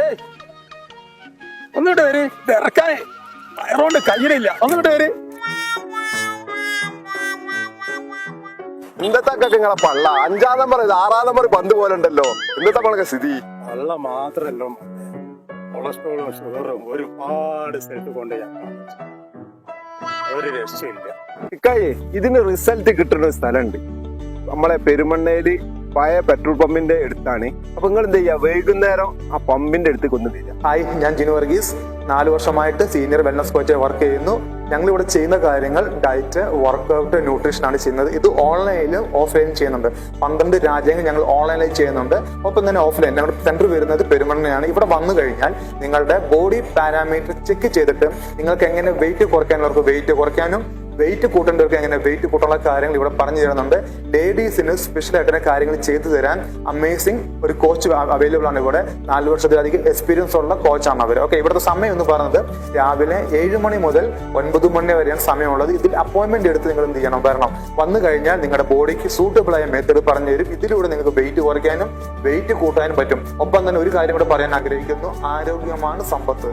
ഏയ് ഒന്നിട്ട് വര്, ഇറക്കാനേ വയറുകൊണ്ട് കയ്യിലില്ല. ഒന്നിട്ട് വര്. ഇന്നത്തെ നിങ്ങളെ പള്ള 5-ാം നമ്പർ 6-ാം നമ്പർ പന്ത് പോലെ ഉണ്ടല്ലോ. ഇന്നത്തെ നമ്മളൊക്കെ സ്ഥിതി വെള്ള മാത്രല്ലോ, കൊളസ്ട്രോളും ഷുഗറും ഒരുപാട് സ്ഥലത്ത് കൊണ്ട് ഒരു രക്ഷയില്ല. ഇക്കായേ ഇതിന് റിസൾട്ട് കിട്ടുന്ന ഒരു സ്ഥലമുണ്ട് നമ്മളെ പെരുമണ്ണയില്. പഴയ പെട്രോൾ പമ്പിന്റെ അടുത്താണ്. അപ്പൊ നിങ്ങൾ എന്ത് ചെയ്യാ, വൈകുന്നേരം ആ പമ്പിന്റെ അടുത്തേക്ക് ഒന്ന് വരിക. ഹായ്, ഞാൻ ജിനു വർഗീസ്. 4 വർഷമായിട്ട് സീനിയർ വെൽനസ് കോച്ചായി വർക്ക് ചെയ്യുന്നു. ഞങ്ങൾ ഇവിടെ ചെയ്യുന്ന കാര്യങ്ങൾ ഡയറ്റ്, വർക്ക്ഔട്ട്, ന്യൂട്രീഷൻ ആണ് ചെയ്യുന്നത്. ഇത് ഓൺലൈനിലും ഓഫ്ലൈനും ചെയ്യുന്നുണ്ട്. 12 രാജ്യങ്ങൾ ഞങ്ങൾ ഓൺലൈനിൽ ചെയ്യുന്നുണ്ട്. ഒപ്പം തന്നെ ഓഫ്ലൈൻ ഞങ്ങളുടെ സെന്റർ വരുന്നത് പെരുമണ്ണയാണ്. ഇവിടെ വന്നു കഴിഞ്ഞാൽ നിങ്ങളുടെ ബോഡി പാരാമീറ്റർ ചെക്ക് ചെയ്തിട്ട് നിങ്ങൾക്ക് എങ്ങനെ വെയിറ്റ് കുറയ്ക്കാനുള്ളവർക്ക് വെയിറ്റ് കുറയ്ക്കാനും വെയിറ്റ് കൂട്ടേണ്ടവർക്ക് എങ്ങനെ വെയിറ്റ് കൂട്ടാനുള്ള കാര്യങ്ങൾ ഇവിടെ പറഞ്ഞു തരുന്നുണ്ട്. ലേഡീസിന് സ്പെഷ്യൽ ആയിട്ട് കാര്യങ്ങൾ ചെയ്തു തരാൻ അമേസിംഗ് ഒരു കോച്ച് അവൈലബിൾ ആണ് ഇവിടെ. 4 വർഷത്തിലധികം എക്സ്പീരിയൻസ് ഉള്ള കോച്ചാണ് അവർ. ഓക്കെ, ഇവിടുത്തെ സമയം എന്ന് പറയുന്നത് രാവിലെ 7 മണി മുതൽ 9 മണി വരെയാണ് സമയമുള്ളത്. ഇതിൽ അപ്പോയിന്റ്മെന്റ് എടുത്ത് നിങ്ങൾ എന്ത് ചെയ്യണം, വരണം. വന്നു കഴിഞ്ഞാൽ നിങ്ങളുടെ ബോഡിക്ക് സൂട്ടബിൾ ആയ മെത്തേഡ് പറഞ്ഞു തരും. ഇതിലൂടെ നിങ്ങൾക്ക് വെയിറ്റ് കുറയ്ക്കാനും വെയിറ്റ് കൂട്ടാനും പറ്റും. ഒപ്പം തന്നെ ഒരു കാര്യം കൂടെ പറയാൻ ആഗ്രഹിക്കുന്നു, ആരോഗ്യമാണ് സമ്പത്ത്.